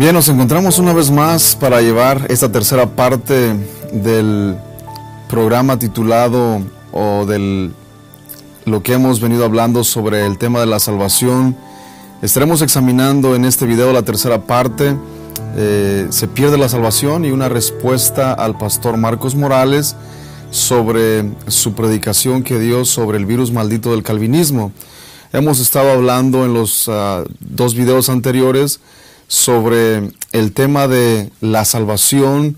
Bien, nos encontramos una vez más para llevar esta tercera parte del programa titulado lo que hemos venido hablando sobre el tema de la salvación. Estaremos examinando en este video la tercera parte, se pierde la salvación, y una respuesta al pastor Marcos Morales sobre su predicación que dio sobre el virus maldito del calvinismo. Hemos estado hablando en los dos videos anteriores sobre el tema de la salvación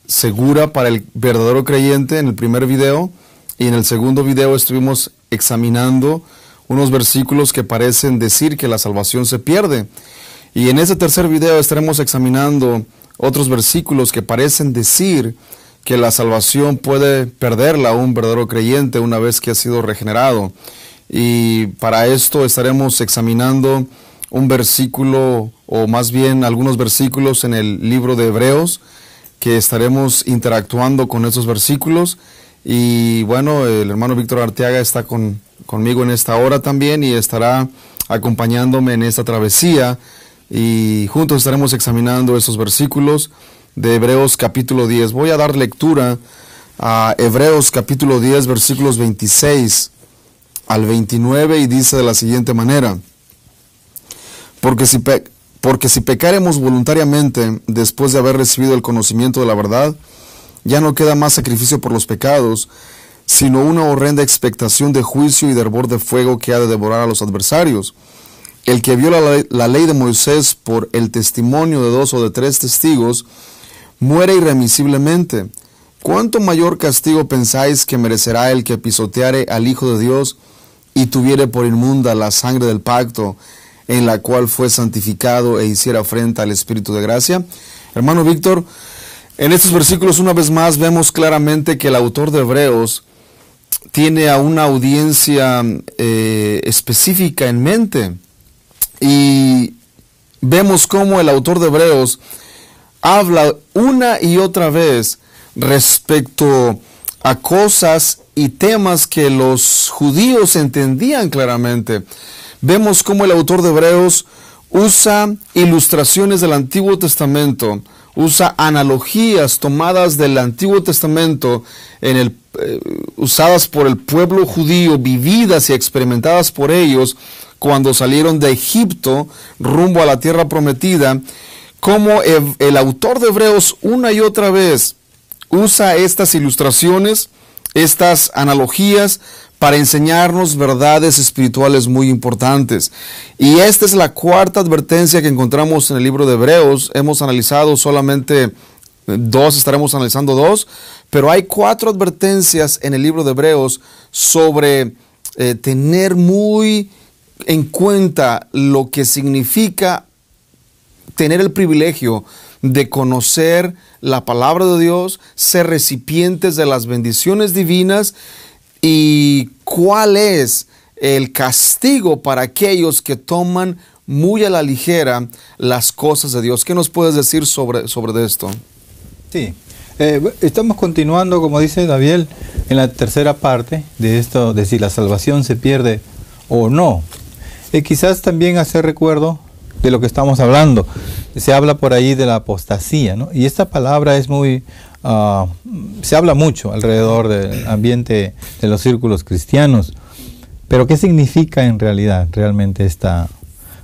segura para el verdadero creyente en el primer video, y en el segundo video estuvimos examinando unos versículos que parecen decir que la salvación se pierde. Y en este tercer video estaremos examinando otros versículos que parecen decir que la salvación puede perderla un verdadero creyente una vez que ha sido regenerado. Y para esto estaremos examinando un versículo, o más bien algunos versículos en el libro de Hebreos, que estaremos interactuando con esos versículos. Y bueno, el hermano Víctor Arteaga está conmigo en esta hora también, y estará acompañándome en esta travesía, y juntos estaremos examinando esos versículos de Hebreos capítulo 10. Voy a dar lectura a Hebreos capítulo 10, versículos 26 al 29, y dice de la siguiente manera: Porque si pecaremos voluntariamente después de haber recibido el conocimiento de la verdad, ya no queda más sacrificio por los pecados, sino una horrenda expectación de juicio y de hervor de fuego que ha de devorar a los adversarios. El que viola la ley de Moisés por el testimonio de 2 o de 3 testigos, muere irremisiblemente. ¿Cuánto mayor castigo pensáis que merecerá el que pisoteare al Hijo de Dios y tuviere por inmunda la sangre del pacto, en la cual fue santificado e hiciera afrenta al Espíritu de gracia? Hermano Víctor, en estos versículos una vez más vemos claramente que el autor de Hebreos tiene a una audiencia específica en mente, y vemos cómo el autor de Hebreos habla una y otra vez respecto a cosas y temas que los judíos entendían claramente. Vemos cómo el autor de Hebreos usa ilustraciones del Antiguo Testamento, usa analogías tomadas del Antiguo Testamento, usadas por el pueblo judío, vividas y experimentadas por ellos cuando salieron de Egipto rumbo a la tierra prometida. Como el autor de Hebreos una y otra vez usa estas ilustraciones, estas analogías, para enseñarnos verdades espirituales muy importantes. Y esta es la cuarta advertencia que encontramos en el libro de Hebreos. Hemos analizado solamente 2, estaremos analizando 2, pero hay 4 advertencias en el libro de Hebreos sobre tener muy en cuenta lo que significa tener el privilegio de conocer la palabra de Dios, ser recipientes de las bendiciones divinas, y cuál es el castigo para aquellos que toman muy a la ligera las cosas de Dios. ¿Qué nos puedes decir sobre esto? Sí, estamos continuando, como dice David, en la tercera parte de esto, de si la salvación se pierde o no. Quizás también hacer recuerdo de lo que estamos hablando. Se habla por ahí de la apostasía, ¿no? Y esta palabra es muy... se habla mucho alrededor del ambiente de los círculos cristianos. Pero ¿qué significa en realidad realmente esta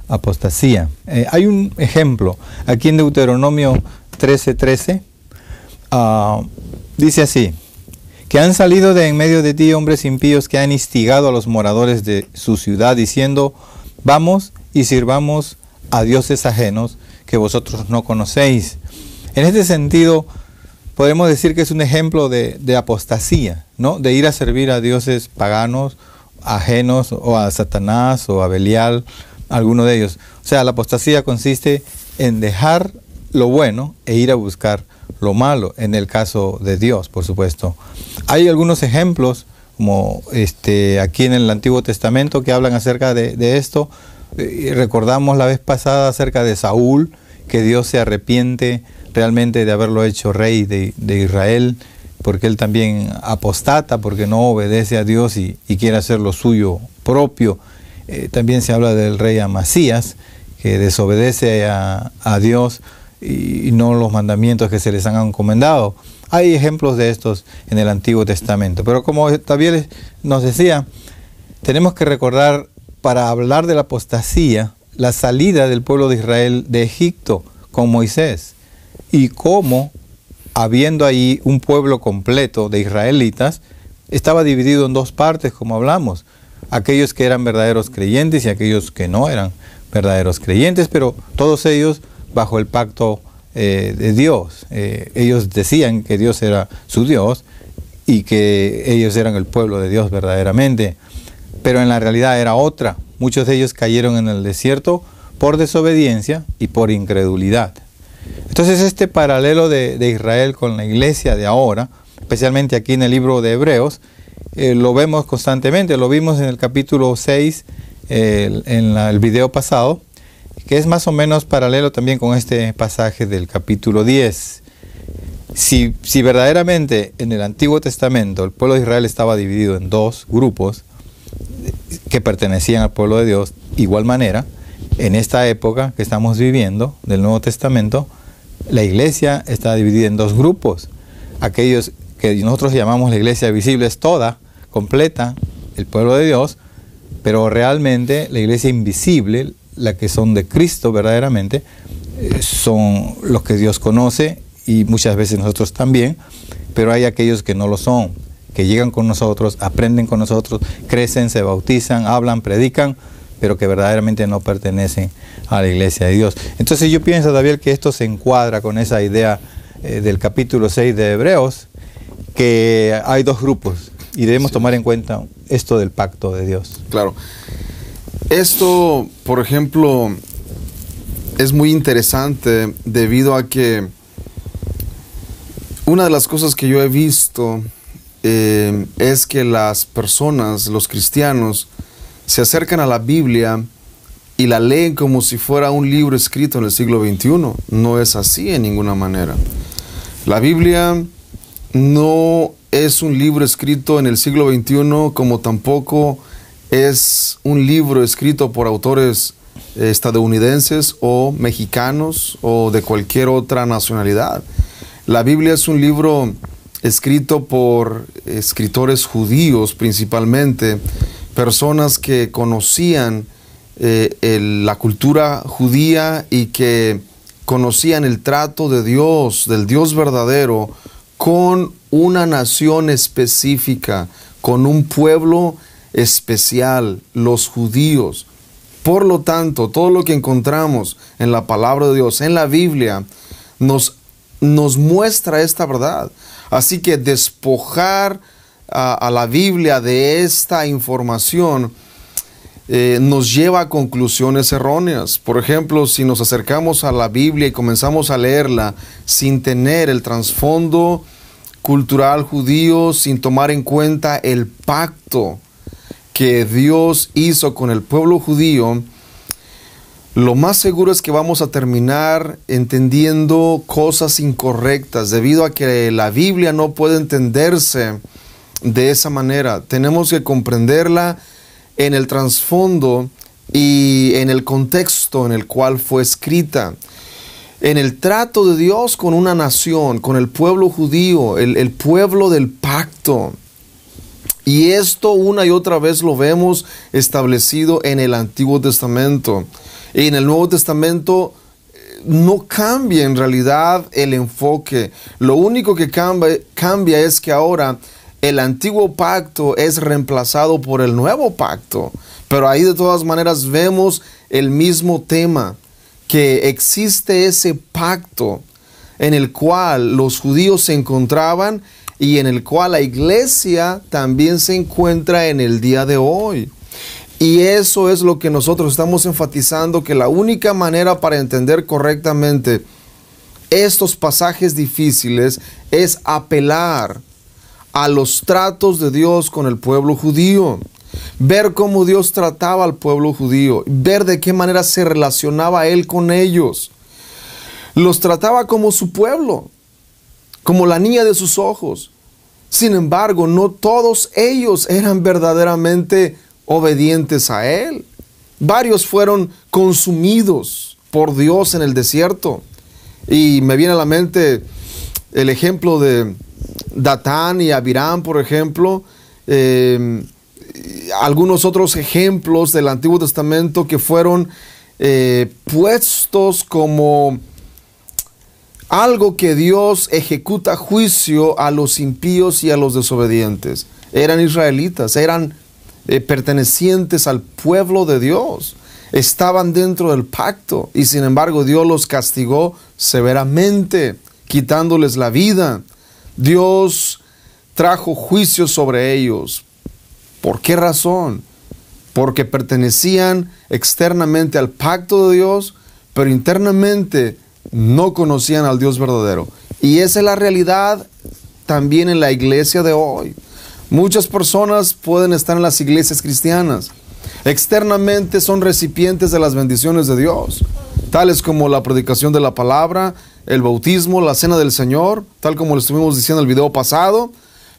apostasía? Hay un ejemplo aquí en Deuteronomio 13:13. Dice así: que han salido de en medio de ti hombres impíos que han instigado a los moradores de su ciudad, diciendo: vamos y sirvamos a dioses ajenos que vosotros no conocéis. En este sentido, podemos decir que es un ejemplo de apostasía, ¿no? De ir a servir a dioses paganos, ajenos, o a Satanás, o a Belial, alguno de ellos. O sea, la apostasía consiste en dejar lo bueno e ir a buscar lo malo, en el caso de Dios, por supuesto. Hay algunos ejemplos, como aquí en el Antiguo Testamento, que hablan acerca de esto. Recordamos la vez pasada acerca de Saúl, que Dios se arrepiente realmente de haberlo hecho rey de Israel, porque él también apostata, porque no obedece a Dios y quiere hacer lo suyo propio. También se habla del rey Amasías, que desobedece a Dios y no los mandamientos que se les han encomendado. Hay ejemplos de estos en el Antiguo Testamento. Pero como Tabiel nos decía, tenemos que recordar, para hablar de la apostasía, la salida del pueblo de Israel de Egipto con Moisés, y cómo, habiendo ahí un pueblo completo de israelitas, estaba dividido en dos partes, como hablamos, aquellos que eran verdaderos creyentes y aquellos que no eran verdaderos creyentes, pero todos ellos bajo el pacto de Dios. Ellos decían que Dios era su Dios y que ellos eran el pueblo de Dios verdaderamente, pero en la realidad era otra. Muchos de ellos cayeron en el desierto por desobediencia y por incredulidad. Entonces este paralelo de Israel con la iglesia de ahora, especialmente aquí en el libro de Hebreos, lo vemos constantemente. Lo vimos en el capítulo 6, en el video pasado, que es más o menos paralelo también con este pasaje del capítulo 10. Si verdaderamente en el Antiguo Testamento el pueblo de Israel estaba dividido en dos grupos que pertenecían al pueblo de Dios, igual manera, en esta época que estamos viviendo del Nuevo Testamento, la iglesia está dividida en dos grupos. Aquellos que nosotros llamamos la iglesia visible es toda, completa, el pueblo de Dios, pero realmente la iglesia invisible, la que son de Cristo verdaderamente, son los que Dios conoce y muchas veces nosotros también, pero hay aquellos que no lo son, que llegan con nosotros, aprenden con nosotros, crecen, se bautizan, hablan, predican, pero que verdaderamente no pertenecen a la iglesia de Dios. Entonces yo pienso, David, que esto se encuadra con esa idea del capítulo 6 de Hebreos, que hay dos grupos y debemos tomar en cuenta esto del pacto de Dios. Claro. Esto, por ejemplo, es muy interesante debido a que una de las cosas que yo he visto es que las personas, los cristianos, se acercan a la Biblia y la leen como si fuera un libro escrito en el siglo XXI. No es así en ninguna manera. La Biblia no es un libro escrito en el siglo XXI, como tampoco es un libro escrito por autores estadounidenses o mexicanos o de cualquier otra nacionalidad. La Biblia es un libro escrito por escritores judíos principalmente, personas que conocían la cultura judía y que conocían el trato de Dios, del Dios verdadero, con una nación específica, con un pueblo especial, los judíos. Por lo tanto, todo lo que encontramos en la palabra de Dios, en la Biblia, nos muestra esta verdad. Así que despojar a la Biblia de esta información nos lleva a conclusiones erróneas. Por ejemplo, si nos acercamos a la Biblia y comenzamos a leerla sin tener el trasfondo cultural judío, sin tomar en cuenta el pacto que Dios hizo con el pueblo judío, lo más seguro es que vamos a terminar entendiendo cosas incorrectas, debido a que la Biblia no puede entenderse de esa manera. Tenemos que comprenderla en el trasfondo y en el contexto en el cual fue escrita. En el trato de Dios con una nación, con el pueblo judío, el pueblo del pacto. Y esto una y otra vez lo vemos establecido en el Antiguo Testamento. Y en el Nuevo Testamento no cambia en realidad el enfoque. Lo único que cambia es que ahora el antiguo pacto es reemplazado por el nuevo pacto. Pero ahí de todas maneras vemos el mismo tema, que existe ese pacto en el cual los judíos se encontraban y en el cual la iglesia también se encuentra en el día de hoy. Y eso es lo que nosotros estamos enfatizando, que la única manera para entender correctamente estos pasajes difíciles es apelar a los tratos de Dios con el pueblo judío. Ver cómo Dios trataba al pueblo judío, ver de qué manera se relacionaba Él con ellos. Los trataba como su pueblo, como la niña de sus ojos. Sin embargo, no todos ellos eran verdaderamente obedientes a Él. Varios fueron consumidos por Dios en el desierto. Y me viene a la mente el ejemplo de Datán y Abiram, por ejemplo, algunos otros ejemplos del Antiguo Testamento que fueron puestos como algo que Dios ejecuta juicio a los impíos y a los desobedientes. Eran israelitas, eran pertenecientes al pueblo de Dios, estaban dentro del pacto y sin embargo Dios los castigó severamente, quitándoles la vida. Dios trajo juicio sobre ellos. ¿Por qué razón? Porque pertenecían externamente al pacto de Dios, pero internamente no conocían al Dios verdadero. Y esa es la realidad también en la iglesia de hoy. Muchas personas pueden estar en las iglesias cristianas. Externamente son recipientes de las bendiciones de Dios, tales como la predicación de la palabra, el bautismo, la cena del Señor, tal como lo estuvimos diciendo en el video pasado.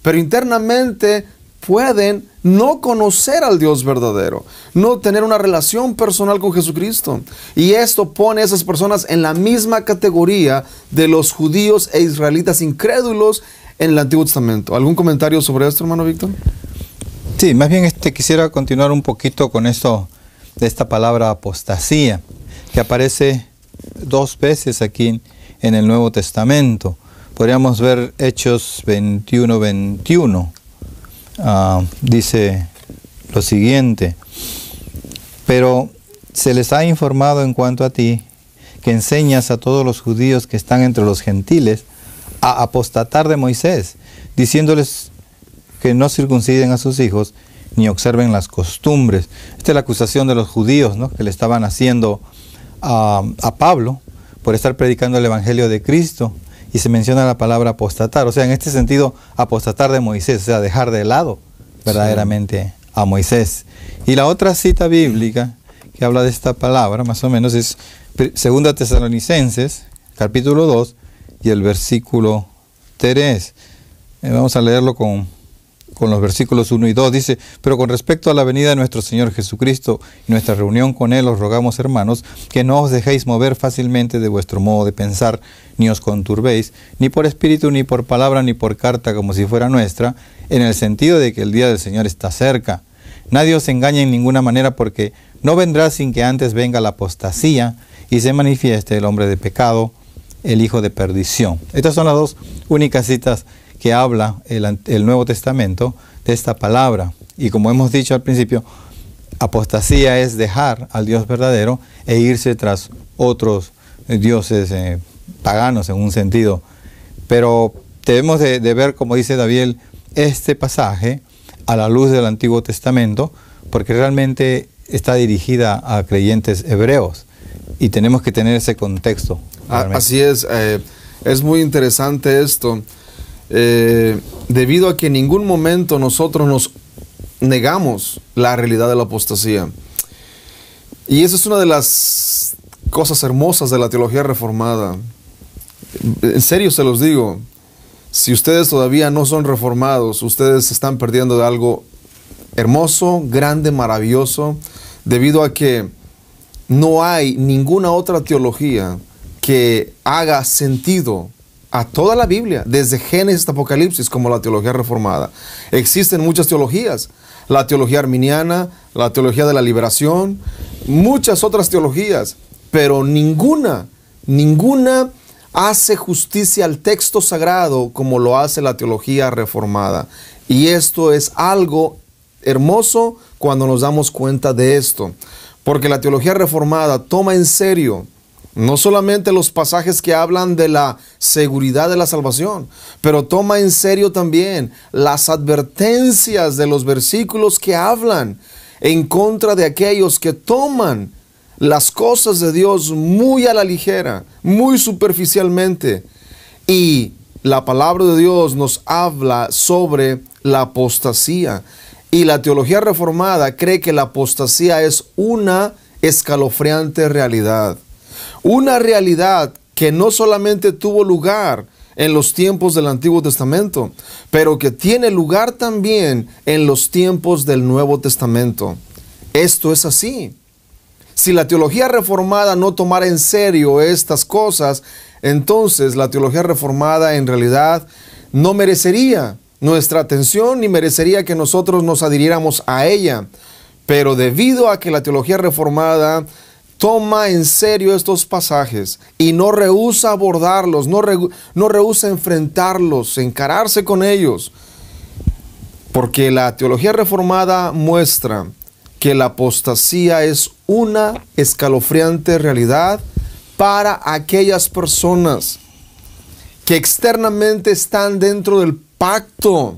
Pero internamente pueden no conocer al Dios verdadero, no tener una relación personal con Jesucristo. Y esto pone a esas personas en la misma categoría de los judíos e israelitas incrédulos en el Antiguo Testamento. ¿Algún comentario sobre esto, hermano Víctor? Sí, más bien quisiera continuar un poquito con esto de esta palabra apostasía, que aparece 2 veces aquí en el Nuevo Testamento. Podríamos ver Hechos 21:21. Dice lo siguiente: pero se les ha informado en cuanto a ti, que enseñas a todos los judíos que están entre los gentiles a apostatar de Moisés, diciéndoles que no circunciden a sus hijos ni observen las costumbres. Esta es la acusación de los judíos, ¿no?, que le estaban haciendo a Pablo por estar predicando el evangelio de Cristo. Y se menciona la palabra apostatar, o sea, en este sentido, apostatar de Moisés, o sea, dejar de lado verdaderamente a Moisés. Y la otra cita bíblica que habla de esta palabra, más o menos, es 2 Tesalonicenses, capítulo 2, y el versículo 3. Vamos a leerlo con los versículos 1 y 2. Dice: pero con respecto a la venida de nuestro Señor Jesucristo y nuestra reunión con Él, os rogamos, hermanos, que no os dejéis mover fácilmente de vuestro modo de pensar, ni os conturbéis, ni por espíritu, ni por palabra, ni por carta, como si fuera nuestra, en el sentido de que el día del Señor está cerca. Nadie os engañe en ninguna manera, porque no vendrá sin que antes venga la apostasía y se manifieste el hombre de pecado, el hijo de perdición. Estas son las 2 únicas citas que habla el Nuevo Testamento de esta palabra. Y como hemos dicho al principio, apostasía es dejar al Dios verdadero e irse tras otros dioses paganos en un sentido. Pero debemos de ver, como dice David, este pasaje a la luz del Antiguo Testamento, porque realmente está dirigida a creyentes hebreos y tenemos que tener ese contexto. Así es muy interesante esto. Debido a que en ningún momento nosotros nos negamos la realidad de la apostasía. Y esa es una de las cosas hermosas de la teología reformada. En serio se los digo, si ustedes todavía no son reformados, ustedes se están perdiendo de algo hermoso, grande, maravilloso, debido a que no hay ninguna otra teología que haga sentido a toda la Biblia, desde Génesis hasta Apocalipsis, como la teología reformada. Existen muchas teologías, la teología arminiana, la teología de la liberación, muchas otras teologías, pero ninguna hace justicia al texto sagrado como lo hace la teología reformada. Y esto es algo hermoso cuando nos damos cuenta de esto, porque la teología reformada toma en serio no solamente los pasajes que hablan de la seguridad de la salvación, pero toma en serio también las advertencias de los versículos que hablan en contra de aquellos que toman las cosas de Dios muy a la ligera, muy superficialmente. Y la palabra de Dios nos habla sobre la apostasía. Y la teología reformada cree que la apostasía es una escalofriante realidad. Una realidad que no solamente tuvo lugar en los tiempos del Antiguo Testamento, pero que tiene lugar también en los tiempos del Nuevo Testamento. Esto es así. Si la teología reformada no tomara en serio estas cosas, entonces la teología reformada en realidad no merecería nuestra atención ni merecería que nosotros nos adhiriéramos a ella. Pero debido a que la teología reformada toma en serio estos pasajes y no rehúsa abordarlos, no rehúsa enfrentarlos, encararse con ellos, porque la teología reformada muestra que la apostasía es una escalofriante realidad para aquellas personas que externamente están dentro del pacto,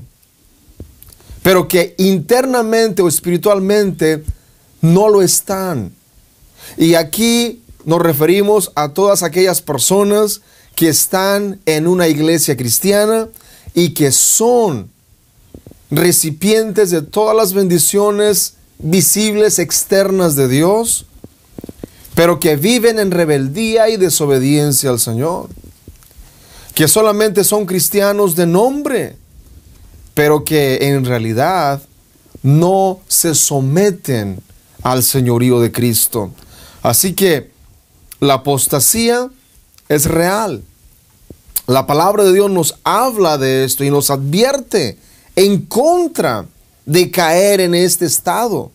pero que internamente o espiritualmente no lo están. Y aquí nos referimos a todas aquellas personas que están en una iglesia cristiana y que son recipientes de todas las bendiciones visibles externas de Dios, pero que viven en rebeldía y desobediencia al Señor, que solamente son cristianos de nombre, pero que en realidad no se someten al señorío de Cristo. Así que la apostasía es real. La palabra de Dios nos habla de esto y nos advierte en contra de caer en este estado.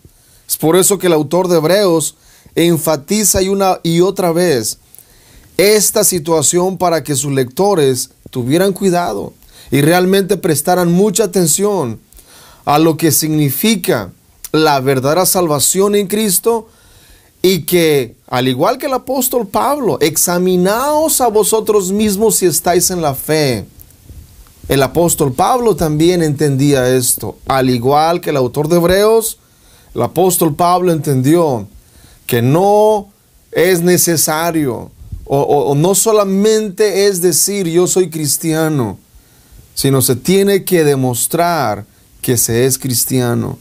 Es por eso que el autor de Hebreos enfatiza una y otra vez esta situación para que sus lectores tuvieran cuidado y realmente prestaran mucha atención a lo que significa la verdadera salvación en Cristo, y que, al igual que el apóstol Pablo, examinaos a vosotros mismos si estáis en la fe. El apóstol Pablo también entendía esto. Al igual que el autor de Hebreos, el apóstol Pablo entendió que no es necesario o no solamente es decir yo soy cristiano, sino se tiene que demostrar que se es cristiano.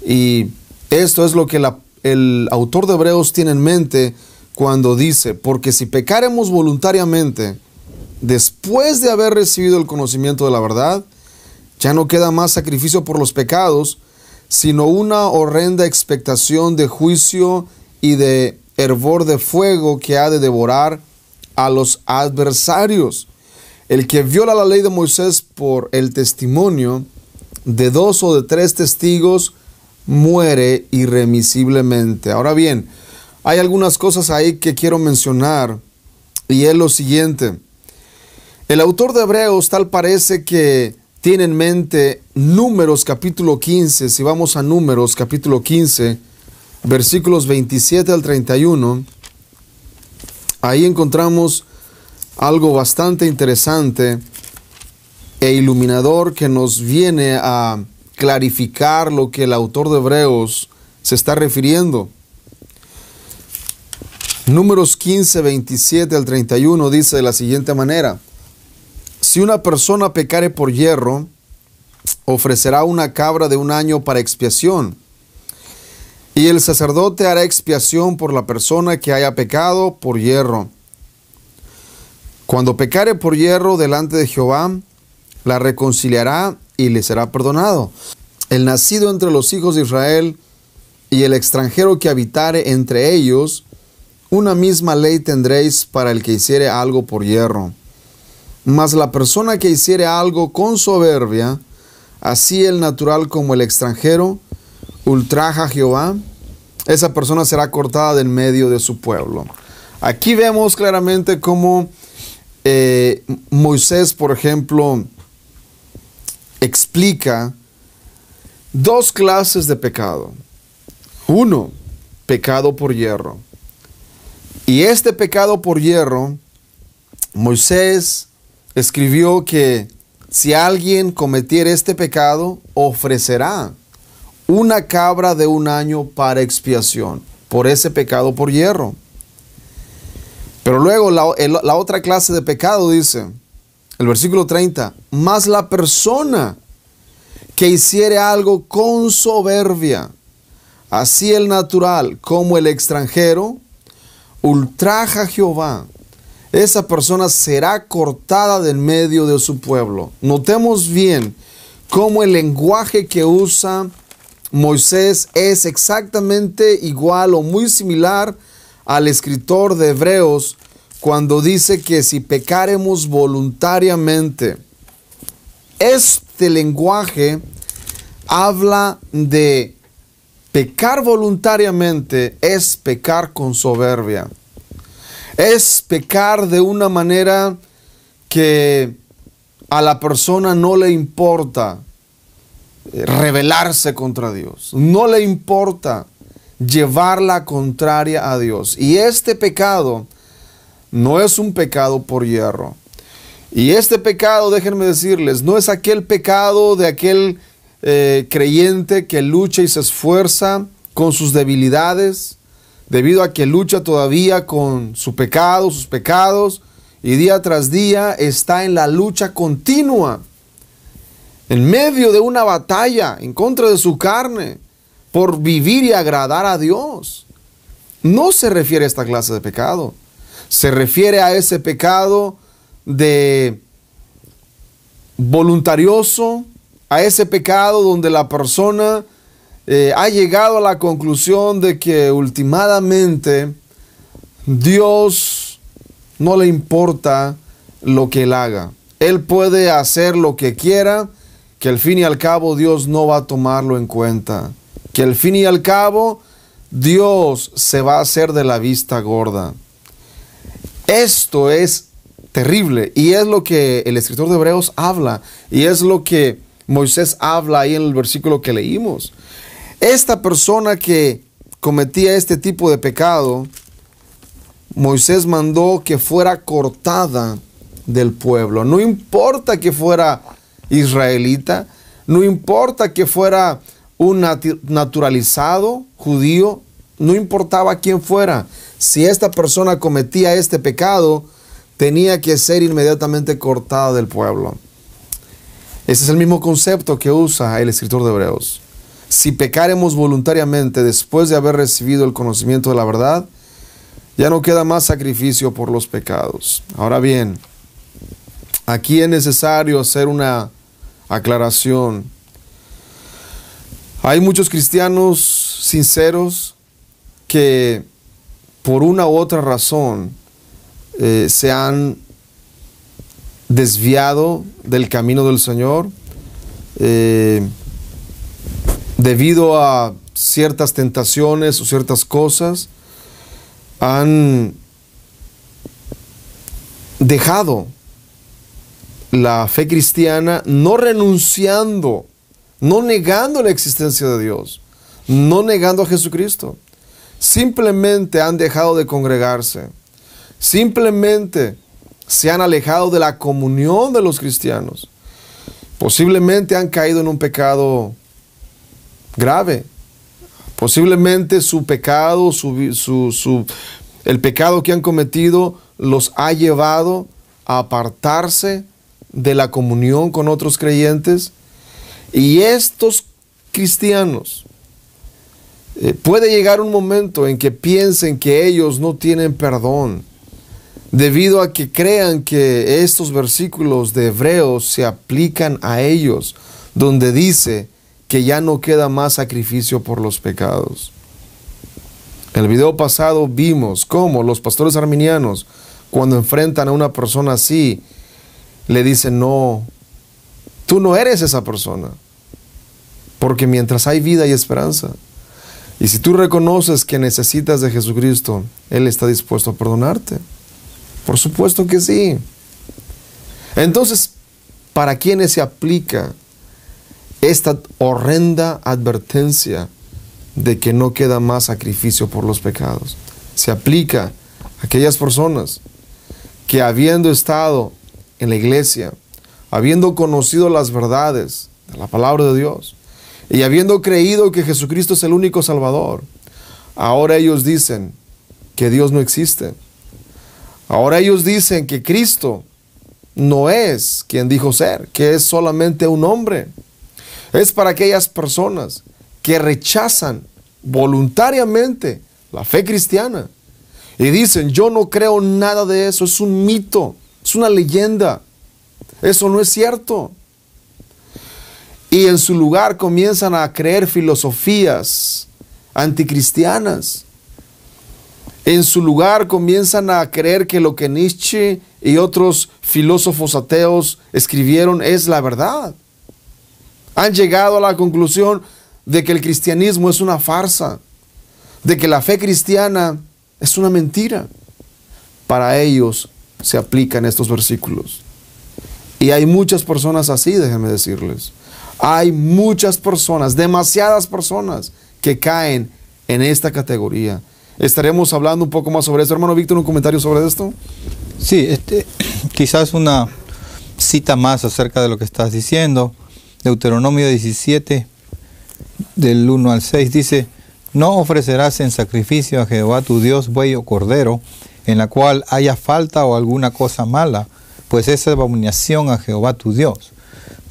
Y esto es lo que el autor de Hebreos tiene en mente cuando dice: porque si pecaremos voluntariamente después de haber recibido el conocimiento de la verdad, ya no queda más sacrificio por los pecados, sino una horrenda expectación de juicio y de hervor de fuego que ha de devorar a los adversarios. El que viola la ley de Moisés por el testimonio de 2 o de 3 testigos muere irremisiblemente. Ahora bien, hay algunas cosas ahí que quiero mencionar, y es lo siguiente. El autor de Hebreos tal parece que tiene en mente Números capítulo 15. Si vamos a Números capítulo 15, versículos 27 al 31, ahí encontramos algo bastante interesante e iluminador que nos viene a clarificar lo que el autor de Hebreos se está refiriendo. Números 15, 27 al 31 dice de la siguiente manera: si una persona pecare por yerro, ofrecerá una cabra de 1 año para expiación, y el sacerdote hará expiación por la persona que haya pecado por yerro. Cuando pecare por yerro delante de Jehová, la reconciliará y le será perdonado. El nacido entre los hijos de Israel y el extranjero que habitare entre ellos, una misma ley tendréis para el que hiciere algo por yerro. Mas la persona que hiciere algo con soberbia, así el natural como el extranjero, ultraja a Jehová, esa persona será cortada del medio de su pueblo. Aquí vemos claramente cómo Moisés, por ejemplo, explica 2 clases de pecado. 1, pecado por yerro. Y este pecado por yerro, Moisés escribió que si alguien cometiera este pecado, ofrecerá una cabra de 1 año para expiación por ese pecado por yerro. Pero luego la otra clase de pecado dice, el versículo 30, mas la persona que hiciere algo con soberbia, así el natural como el extranjero, ultraja a Jehová, esa persona será cortada del medio de su pueblo. Notemos bien cómo el lenguaje que usa Moisés es exactamente igual o muy similar al escritor de Hebreos cuando dice que si pecaremos voluntariamente. Este lenguaje habla de pecar voluntariamente, es pecar con soberbia. Es pecar de una manera que a la persona no le importa rebelarse contra Dios. No le importa llevar la contraria a Dios. Y este pecado no es un pecado por hierro. Y este pecado, déjenme decirles, no es aquel pecado de aquel creyente que lucha y se esfuerza con sus debilidades, debido a que lucha todavía con su pecado, sus pecados, y día tras día está en la lucha continua, en medio de una batalla en contra de su carne, por vivir y agradar a Dios. No se refiere a esta clase de pecado. Se refiere a ese pecado de voluntarioso, a ese pecado donde la persona ha llegado a la conclusión de que últimamente Dios no le importa lo que él haga. Él puede hacer lo que quiera, que al fin y al cabo Dios no va a tomarlo en cuenta. Que al fin y al cabo Dios se va a hacer de la vista gorda. Esto es terrible y es lo que el escritor de Hebreos habla y es lo que Moisés habla ahí en el versículo que leímos. Esta persona que cometía este tipo de pecado, Moisés mandó que fuera cortada del pueblo. No importa que fuera israelita, no importa que fuera un naturalizado judío, no importaba quién fuera. Si esta persona cometía este pecado, tenía que ser inmediatamente cortada del pueblo. Ese es el mismo concepto que usa el escritor de Hebreos. Si pecaremos voluntariamente después de haber recibido el conocimiento de la verdad, ya no queda más sacrificio por los pecados. Ahora bien, aquí es necesario hacer una aclaración. Hay muchos cristianos sinceros que por una u otra razón se han desviado del camino del Señor debido a ciertas tentaciones o ciertas cosas. Han dejado la fe cristiana, no renunciando, no negando la existencia de Dios, no negando a Jesucristo. Simplemente han dejado de congregarse. Simplemente se han alejado de la comunión de los cristianos. Posiblemente han caído en un pecado grave. Posiblemente su pecado, el pecado que han cometido los ha llevado a apartarse de la comunión con otros creyentes. Y estos cristianos, puede llegar un momento en que piensen que ellos no tienen perdón, debido a que crean que estos versículos de Hebreos se aplican a ellos, donde dice que ya no queda más sacrificio por los pecados. En el video pasado vimos cómo los pastores arminianos, cuando enfrentan a una persona así, le dicen: no, tú no eres esa persona, porque mientras hay vida hay esperanza. Y si tú reconoces que necesitas de Jesucristo, Él está dispuesto a perdonarte. Por supuesto que sí. Entonces, ¿para quiénes se aplica esta horrenda advertencia de que no queda más sacrificio por los pecados? Se aplica a aquellas personas que, habiendo estado en la iglesia, habiendo conocido las verdades de la palabra de Dios y habiendo creído que Jesucristo es el único Salvador, ahora ellos dicen que Dios no existe. Ahora ellos dicen que Cristo no es quien dijo ser, que es solamente un hombre. Es para aquellas personas que rechazan voluntariamente la fe cristiana y dicen: yo no creo nada de eso, es un mito, es una leyenda, eso no es cierto. Y en su lugar comienzan a creer filosofías anticristianas. En su lugar comienzan a creer que lo que Nietzsche y otros filósofos ateos escribieron es la verdad. Han llegado a la conclusión de que el cristianismo es una farsa, de que la fe cristiana es una mentira. Para ellos se aplican estos versículos. Y hay muchas personas así, déjenme decirles. Hay muchas personas, demasiadas personas, que caen en esta categoría. Estaremos hablando un poco más sobre esto. Hermano Víctor, ¿un comentario sobre esto? Sí, quizás una cita más acerca de lo que estás diciendo. Deuteronomio 17, del 1 al 6, dice: no ofrecerás en sacrificio a Jehová tu Dios buey o cordero, en la cual haya falta o alguna cosa mala, pues esa es abominación a Jehová tu Dios.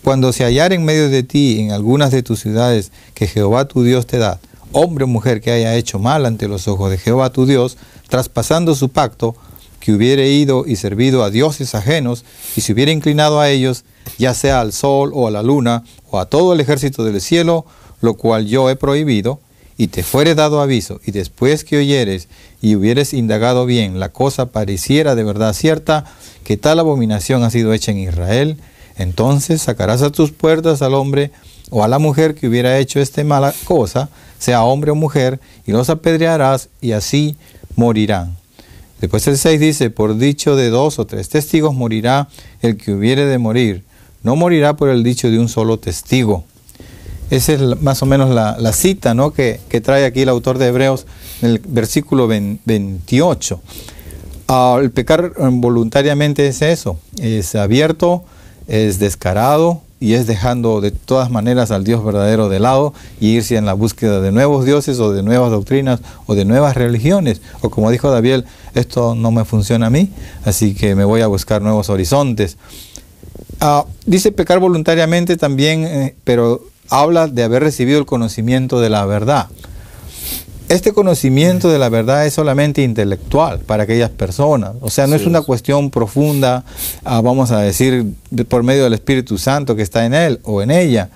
Cuando se hallar en medio de ti, en algunas de tus ciudades que Jehová tu Dios te da, hombre o mujer que haya hecho mal ante los ojos de Jehová tu Dios, traspasando su pacto, que hubiere ido y servido a dioses ajenos, y se hubiera inclinado a ellos, ya sea al sol o a la luna, o a todo el ejército del cielo, lo cual yo he prohibido, y te fuere dado aviso, y después que oyeres y hubieres indagado bien, la cosa pareciera de verdad cierta, que tal abominación ha sido hecha en Israel, entonces sacarás a tus puertas al hombre o a la mujer que hubiera hecho esta mala cosa, sea hombre o mujer, y los apedrearás, y así morirán. Después el 6 dice: por dicho de 2 o 3 testigos morirá el que hubiere de morir, no morirá por el dicho de un solo testigo. Esa es más o menos la cita, ¿no?, que trae aquí el autor de Hebreos en el versículo 28. El pecar voluntariamente es eso, es abierto, es descarado y es dejando de todas maneras al Dios verdadero de lado y irse en la búsqueda de nuevos dioses o de nuevas doctrinas o de nuevas religiones. O como dijo David, esto no me funciona a mí, así que me voy a buscar nuevos horizontes. Dice pecar voluntariamente también, pero habla de haber recibido el conocimiento de la verdad. Este conocimiento de la verdad es solamente intelectual para aquellas personas. O sea, no es una cuestión profunda, vamos a decir, por medio del Espíritu Santo que está en él o en ella.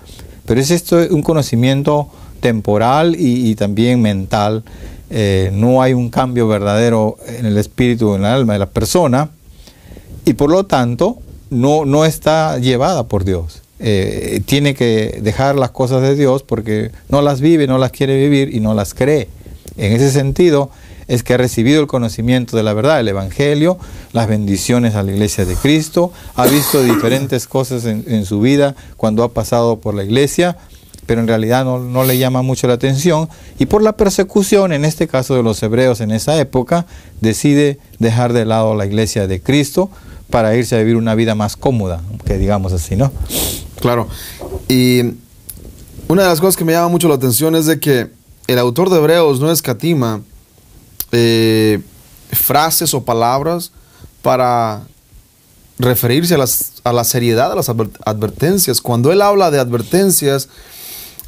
Pero es esto un conocimiento temporal y también mental. No hay un cambio verdadero en el espíritu o en el alma de la persona. Y por lo tanto, no está llevada por Dios. Tiene que dejar las cosas de Dios porque no las vive, no las quiere vivir y no las cree. En ese sentido es que ha recibido el conocimiento de la verdad, el Evangelio, las bendiciones a la Iglesia de Cristo, ha visto diferentes cosas en su vida cuando ha pasado por la Iglesia, pero en realidad no le llama mucho la atención, y por la persecución, en este caso de los hebreos en esa época, decide dejar de lado la Iglesia de Cristo para irse a vivir una vida más cómoda, que digamos así, ¿no? Claro, y una de las cosas que me llama mucho la atención es de que el autor de Hebreos no escatima frases o palabras para referirse a la seriedad de las advertencias. Cuando él habla de advertencias,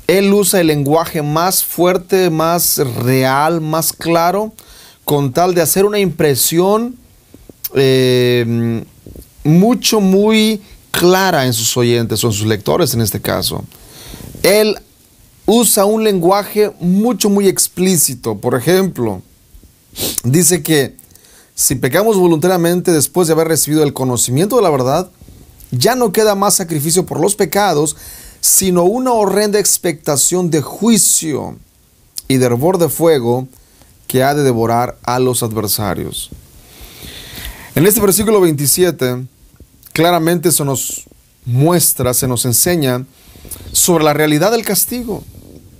él usa el lenguaje más fuerte, más real, más claro, con tal de hacer una impresión muy clara en sus oyentes o en sus lectores en este caso. Él usa un lenguaje muy explícito. Por ejemplo, dice que si pecamos voluntariamente después de haber recibido el conocimiento de la verdad, ya no queda más sacrificio por los pecados, sino una horrenda expectación de juicio y de hervor de fuego que ha de devorar a los adversarios. En este versículo 27, claramente se nos muestra, se nos enseña sobre la realidad del castigo,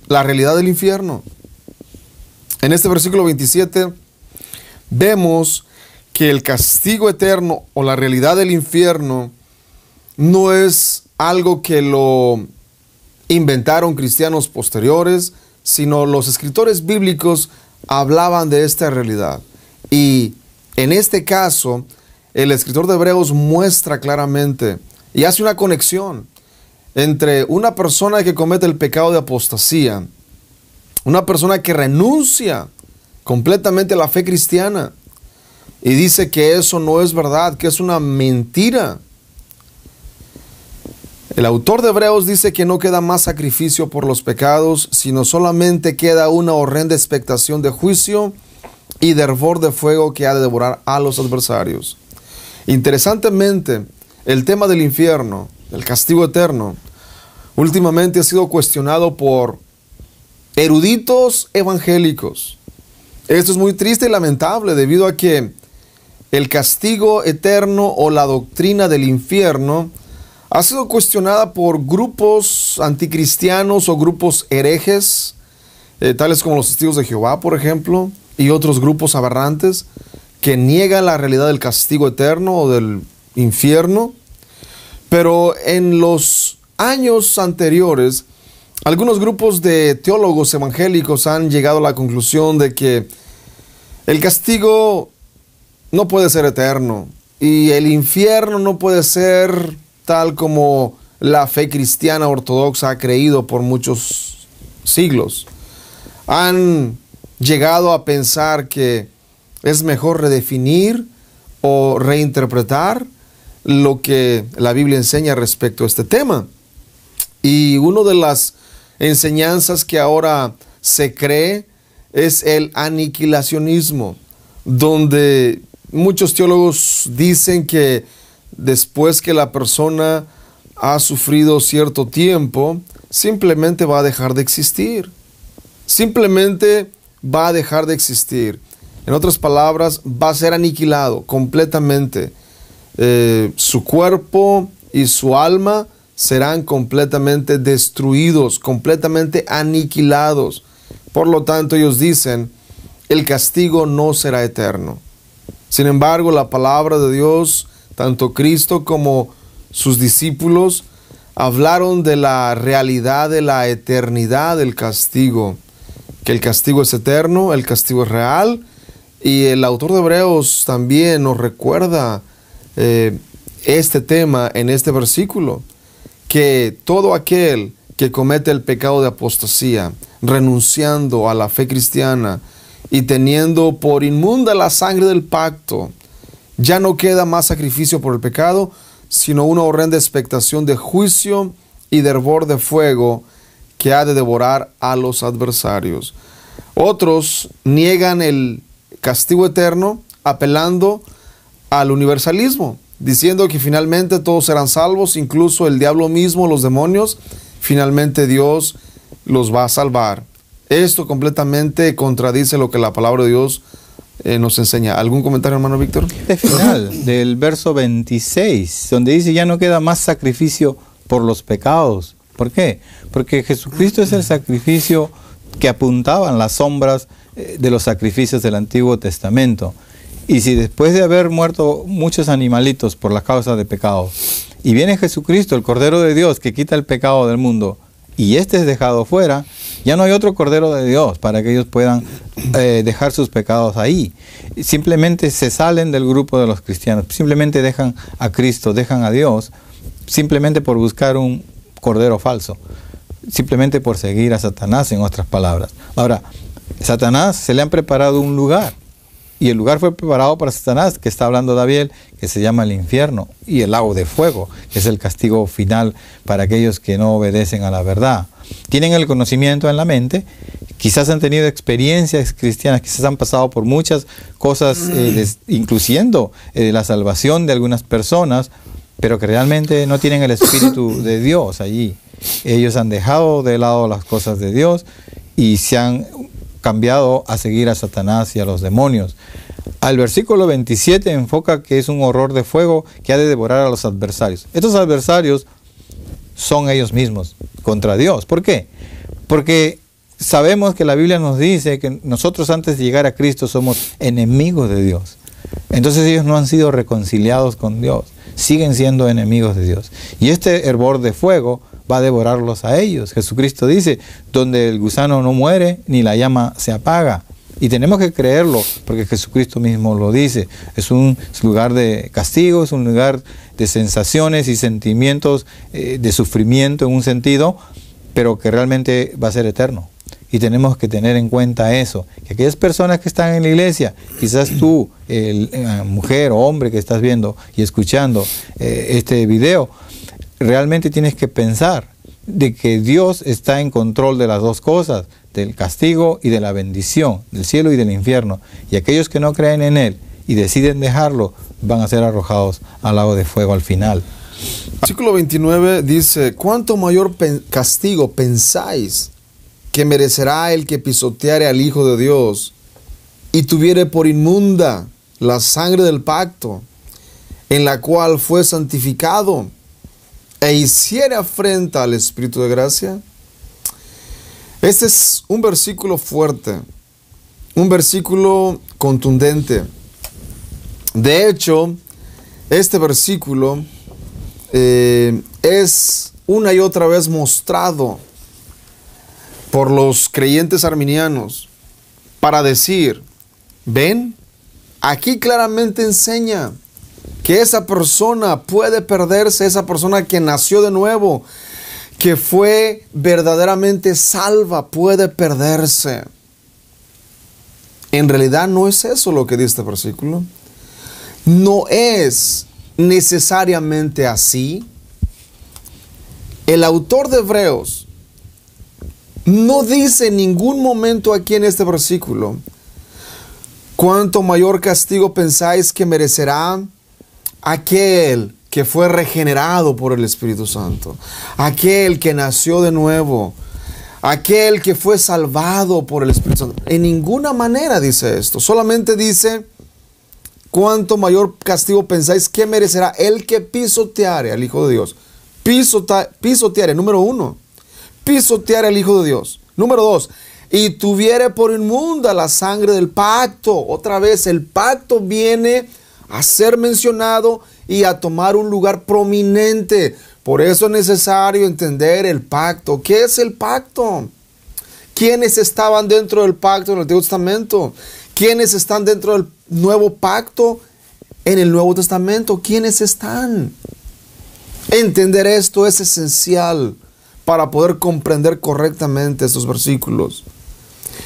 la realidad del infierno. En este versículo 27 vemos que el castigo eterno o la realidad del infierno no es algo que lo inventaron cristianos posteriores, sino los escritores bíblicos hablaban de esta realidad. Y en este caso, el escritor de Hebreos muestra claramente y hace una conexión entre una persona que comete el pecado de apostasía, una persona que renuncia completamente a la fe cristiana y dice que eso no es verdad, que es una mentira. El autor de Hebreos dice que no queda más sacrificio por los pecados, sino solamente queda una horrenda expectación de juicio y de hervor de fuego que ha de devorar a los adversarios. Interesantemente, el tema del infierno, el castigo eterno, últimamente ha sido cuestionado por eruditos evangélicos. Esto es muy triste y lamentable debido a que el castigo eterno o la doctrina del infierno ha sido cuestionada por grupos anticristianos o grupos herejes, tales como los Testigos de Jehová, por ejemplo, y otros grupos aberrantes que niegan la realidad del castigo eterno o del infierno. Pero en los años anteriores, algunos grupos de teólogos evangélicos han llegado a la conclusión de que el castigo no puede ser eterno y el infierno no puede ser tal como la fe cristiana ortodoxa ha creído por muchos siglos. Han llegado a pensar que es mejor redefinir o reinterpretar lo que la Biblia enseña respecto a este tema. Y una de las enseñanzas que ahora se cree es el aniquilacionismo, donde muchos teólogos dicen que después que la persona ha sufrido cierto tiempo, simplemente va a dejar de existir. Simplemente va a dejar de existir. En otras palabras, va a ser aniquilado completamente. Su cuerpo y su alma serán completamente destruidos, completamente aniquilados. Por lo tanto, ellos dicen, el castigo no será eterno. Sin embargo, la palabra de Dios, tanto Cristo como sus discípulos, hablaron de la realidad de la eternidad del castigo. Que el castigo es eterno, el castigo es real. Y el autor de Hebreos también nos recuerda este tema en este versículo, que todo aquel que comete el pecado de apostasía, renunciando a la fe cristiana y teniendo por inmunda la sangre del pacto, ya no queda más sacrificio por el pecado, sino una horrenda expectación de juicio y de hervor de fuego que ha de devorar a los adversarios. Otros niegan el castigo eterno apelando al universalismo, diciendo que finalmente todos serán salvos, incluso el diablo mismo, los demonios, finalmente Dios los va a salvar. Esto completamente contradice lo que la palabra de Dios nos enseña. ¿Algún comentario, hermano Víctor? El final del verso 26, donde dice, ya no queda más sacrificio por los pecados. ¿Por qué? Porque Jesucristo es el sacrificio que apuntaban las sombras de los sacrificios del Antiguo Testamento. Y si después de haber muerto muchos animalitos por la causa de pecado, y viene Jesucristo, el Cordero de Dios, que quita el pecado del mundo, y este es dejado fuera, ya no hay otro Cordero de Dios para que ellos puedan dejar sus pecados ahí. Simplemente se salen del grupo de los cristianos, simplemente dejan a Cristo, dejan a Dios, simplemente por buscar un Cordero falso, simplemente por seguir a Satanás, en otras palabras. Ahora, Satanás se le han preparado un lugar, y el lugar fue preparado para Satanás, que está hablando David, que se llama el infierno, y el lago de fuego, que es el castigo final para aquellos que no obedecen a la verdad. Tienen el conocimiento en la mente, quizás han tenido experiencias cristianas, quizás han pasado por muchas cosas, incluyendo la salvación de algunas personas, pero que realmente no tienen el Espíritu de Dios allí. Ellos han dejado de lado las cosas de Dios y se han cambiado a seguir a Satanás y a los demonios. Al versículo 27 enfoca que es un horror de fuego que ha de devorar a los adversarios. Estos adversarios son ellos mismos contra Dios. ¿Por qué? Porque sabemos que la Biblia nos dice que nosotros antes de llegar a Cristo somos enemigos de Dios. Entonces ellos no han sido reconciliados con Dios, siguen siendo enemigos de Dios. Y este hervor de fuego va a devorarlos a ellos. Jesucristo dice, donde el gusano no muere, ni la llama se apaga. Y tenemos que creerlo, porque Jesucristo mismo lo dice. Es un lugar de castigo, es un lugar de sensaciones y sentimientos de sufrimiento en un sentido, pero que realmente va a ser eterno. Y tenemos que tener en cuenta eso, que aquellas personas que están en la iglesia, quizás tú, mujer o hombre que estás viendo y escuchando este video, realmente tienes que pensar de que Dios está en control de las dos cosas, del castigo y de la bendición, del cielo y del infierno. Y aquellos que no creen en Él y deciden dejarlo, van a ser arrojados al lago de fuego al final. Versículo 29 dice: ¿cuánto mayor castigo pensáis que merecerá el que pisoteare al Hijo de Dios y tuviere por inmunda la sangre del pacto, en la cual fue santificado, e hiciere afrenta al Espíritu de gracia? Este es un versículo fuerte, un versículo contundente. De hecho, este versículo es una y otra vez mostrado por los creyentes arminianos para decir: ven, aquí claramente enseña que esa persona puede perderse, esa persona que nació de nuevo, que fue verdaderamente salva, puede perderse. En realidad no es eso lo que dice este versículo. No es necesariamente así. El autor de Hebreos no dice en ningún momento aquí en este versículo: ¿cuánto mayor castigo pensáis que merecerá aquel que fue regenerado por el Espíritu Santo, aquel que nació de nuevo, aquel que fue salvado por el Espíritu Santo? En ninguna manera dice esto. Solamente dice: ¿cuánto mayor castigo pensáis que merecerá el que pisoteare al Hijo de Dios? Pisoteare, número 1. Pisoteare al Hijo de Dios. Número 2. Y tuviere por inmunda la sangre del pacto. Otra vez, el pacto viene a ser mencionado y a tomar un lugar prominente. Por eso es necesario entender el pacto. ¿Qué es el pacto? ¿Quiénes estaban dentro del pacto en el Antiguo Testamento? ¿Quiénes están dentro del nuevo pacto en el Nuevo Testamento? ¿Quiénes están? Entender esto es esencial para poder comprender correctamente estos versículos.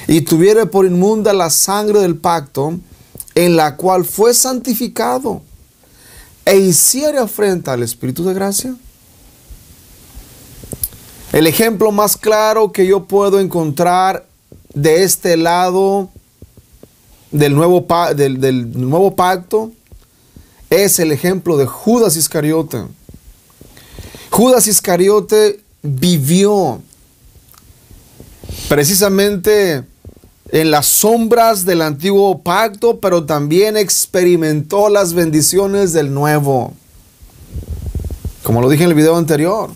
Y tuviere por inmunda la sangre del pacto, en la cual fue santificado, e hiciere afrenta al Espíritu de gracia. El ejemplo más claro que yo puedo encontrar de este lado del nuevo pacto es el ejemplo de Judas Iscariote. Judas Iscariote vivió precisamente en las sombras del antiguo pacto, pero también experimentó las bendiciones del nuevo. Como lo dije en el video anterior,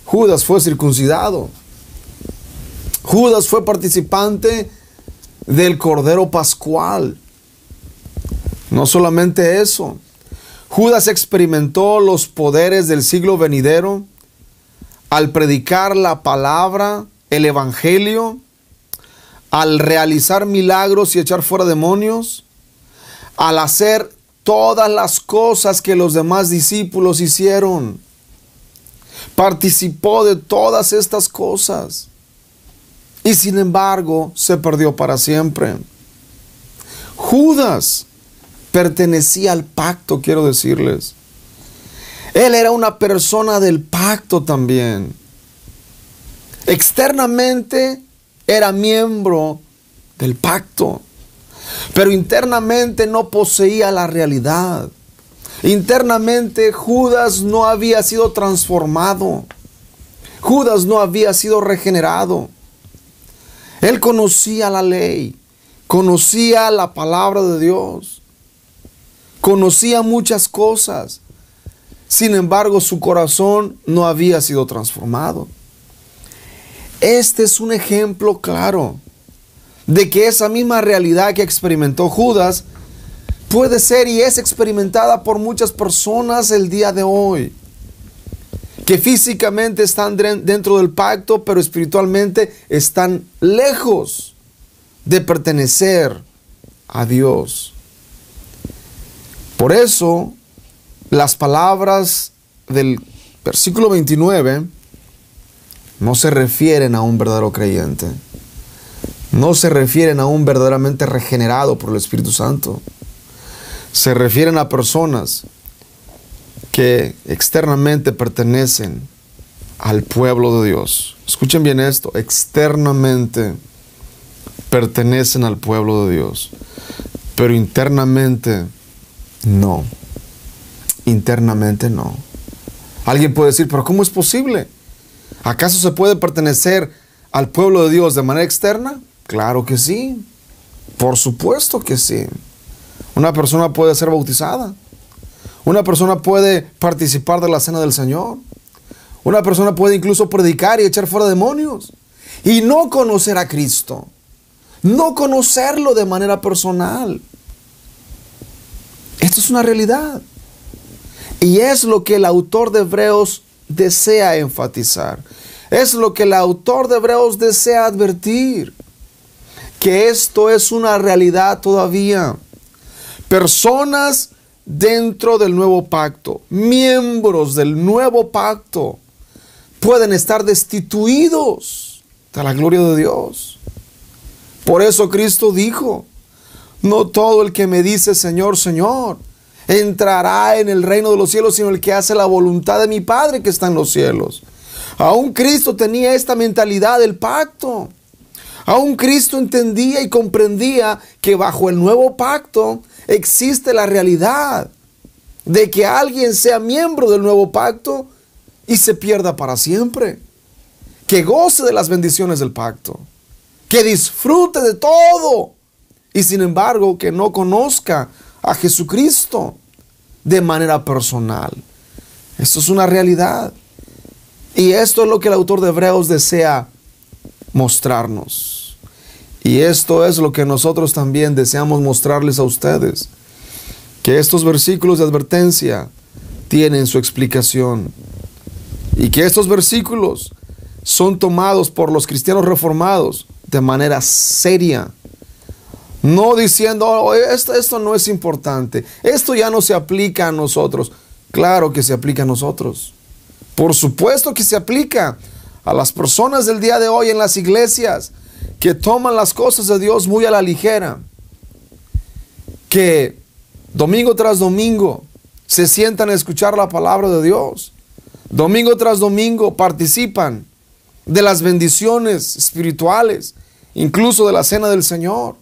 Judas fue circuncidado. Judas fue participante del Cordero Pascual. No solamente eso, Judas experimentó los poderes del siglo venidero al predicar la palabra, el evangelio, al realizar milagros y echar fuera demonios, al hacer todas las cosas que los demás discípulos hicieron. Participó de todas estas cosas y sin embargo se perdió para siempre. Judas pertenecía al pacto, quiero decirles. Él era una persona del pacto también. Externamente era miembro del pacto, pero internamente no poseía la realidad. Internamente Judas no había sido transformado. Judas no había sido regenerado. Él conocía la ley, conocía la palabra de Dios, conocía muchas cosas. Sin embargo, su corazón no había sido transformado. Este es un ejemplo claro de que esa misma realidad que experimentó Judas puede ser y es experimentada por muchas personas el día de hoy, que físicamente están dentro del pacto, pero espiritualmente están lejos de pertenecer a Dios. Por eso, las palabras del versículo 29 no se refieren a un verdadero creyente. No se refieren a un verdaderamente regenerado por el Espíritu Santo. Se refieren a personas que externamente pertenecen al pueblo de Dios. Escuchen bien esto, externamente pertenecen al pueblo de Dios, pero internamente no. Internamente no. Alguien puede decir, pero ¿cómo es posible? ¿Acaso se puede pertenecer al pueblo de Dios de manera externa? Claro que sí. Por supuesto que sí. Una persona puede ser bautizada. Una persona puede participar de la cena del Señor. Una persona puede incluso predicar y echar fuera demonios. Y no conocer a Cristo. No conocerlo de manera personal. Esto es una realidad. Y es lo que el autor de Hebreos desea enfatizar. Es lo que el autor de Hebreos desea advertir. Que esto es una realidad todavía. Personas dentro del nuevo pacto, miembros del nuevo pacto, pueden estar destituidos de la gloria de Dios. Por eso Cristo dijo, no todo el que me dice Señor, Señor, entrará en el reino de los cielos, sino el que hace la voluntad de mi Padre que está en los cielos. Aún Cristo tenía esta mentalidad del pacto. Aún Cristo entendía y comprendía que bajo el nuevo pacto existe la realidad de que alguien sea miembro del nuevo pacto y se pierda para siempre. Que goce de las bendiciones del pacto. Que disfrute de todo. Y sin embargo, que no conozca a Jesucristo de manera personal. Esto es una realidad. Y esto es lo que el autor de Hebreos desea mostrarnos. Y esto es lo que nosotros también deseamos mostrarles a ustedes. Que estos versículos de advertencia tienen su explicación. Y que estos versículos son tomados por los cristianos reformados de manera seria. No diciendo, oh, esto no es importante. Esto ya no se aplica a nosotros. Claro que se aplica a nosotros. Por supuesto que se aplica a las personas del día de hoy en las iglesias que toman las cosas de Dios muy a la ligera. Que domingo tras domingo se sientan a escuchar la palabra de Dios. Domingo tras domingo participan de las bendiciones espirituales, incluso de la cena del Señor.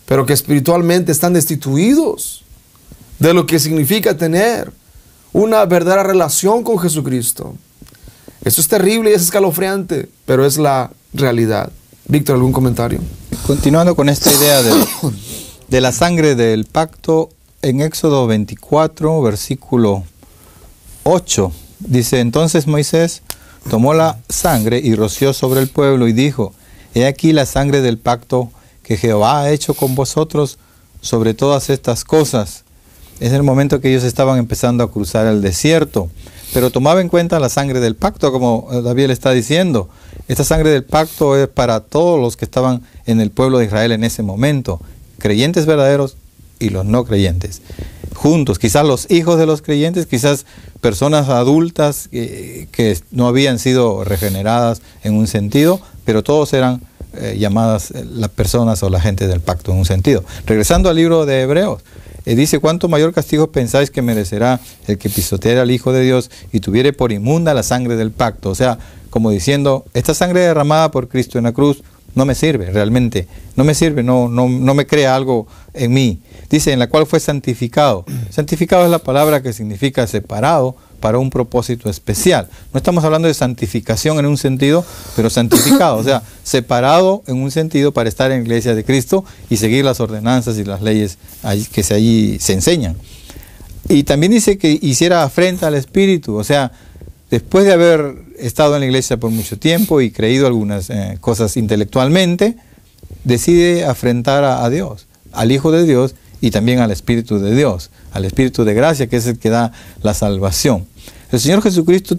Pero que espiritualmente están destituidos de lo que significa tener una verdadera relación con Jesucristo. Eso es terrible y es escalofriante, pero es la realidad. Víctor, ¿algún comentario? Continuando con esta idea de la sangre del pacto, en Éxodo 24, versículo 8, dice, entonces Moisés tomó la sangre y roció sobre el pueblo y dijo, he aquí la sangre del pacto que Jehová ha hecho con vosotros sobre todas estas cosas. Es el momento que ellos estaban empezando a cruzar el desierto, pero tomaba en cuenta la sangre del pacto, como David le está diciendo. Esta sangre del pacto es para todos los que estaban en el pueblo de Israel en ese momento, creyentes verdaderos y los no creyentes, juntos, quizás los hijos de los creyentes, quizás personas adultas que no habían sido regeneradas en un sentido, pero todos eran llamadas las personas o la gente del pacto en un sentido. Regresando al libro de Hebreos, dice, ¿cuánto mayor castigo pensáis que merecerá el que pisoteare al Hijo de Dios y tuviere por inmunda la sangre del pacto? O sea, como diciendo, esta sangre derramada por Cristo en la cruz no me sirve, realmente, no me sirve, no me crea algo en mí. Dice, en la cual fue santificado. Santificado es la palabra que significa separado para un propósito especial. No estamos hablando de santificación en un sentido, pero santificado, o sea, separado en un sentido para estar en la iglesia de Cristo y seguir las ordenanzas y las leyes que allí se enseñan. Y también dice que hiciera afrenta al Espíritu, o sea, después de haber estado en la iglesia por mucho tiempo y creído algunas cosas intelectualmente, decide afrentar a Dios, al Hijo de Dios y también al Espíritu de Dios, al Espíritu de gracia, que es el que da la salvación. El Señor Jesucristo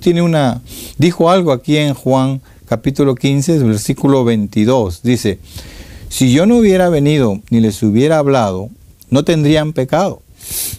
dijo algo aquí en Juan capítulo 15, versículo 22. Dice, si yo no hubiera venido ni les hubiera hablado, no tendrían pecado,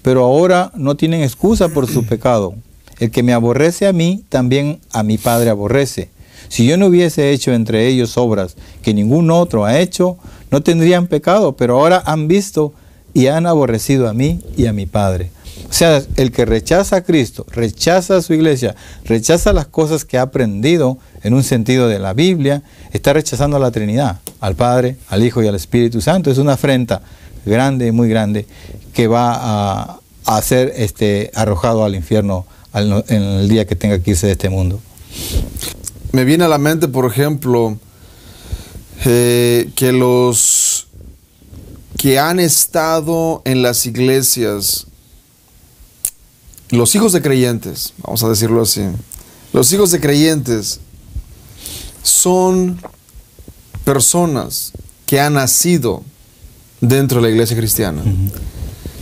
pero ahora no tienen excusa por su pecado. El que me aborrece a mí, también a mi Padre aborrece. Si yo no hubiese hecho entre ellos obras que ningún otro ha hecho, no tendrían pecado, pero ahora han visto y han aborrecido a mí y a mi Padre. O O sea, el que rechaza a Cristo, rechaza a su iglesia, rechaza las cosas que ha aprendido en un sentido de la Biblia, está rechazando a la Trinidad, al Padre, al Hijo y al Espíritu Santo. Es una afrenta grande, muy grande, que va a ser arrojado al infierno en el día que tenga que irse de este mundo. Me viene a la mente, por ejemplo, que los que han estado en las iglesias, los hijos de creyentes, vamos a decirlo así, los hijos de creyentes son personas que han nacido dentro de la iglesia cristiana.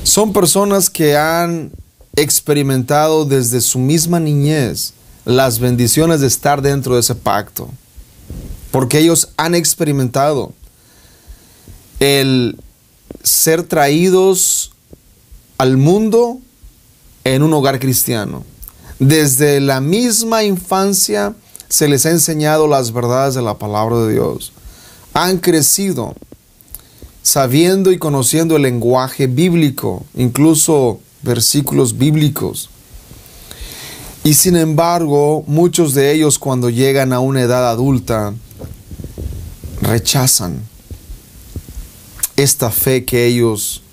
Son personas que han experimentado desde su misma niñez las bendiciones de estar dentro de ese pacto, porque ellos han experimentado el ser traídos al mundo en un hogar cristiano. Desde la misma infancia se les ha enseñado las verdades de la palabra de Dios. Han crecido sabiendo y conociendo el lenguaje bíblico, incluso versículos bíblicos. Y sin embargo, muchos de ellos, cuando llegan a una edad adulta, rechazan esta fe que ellos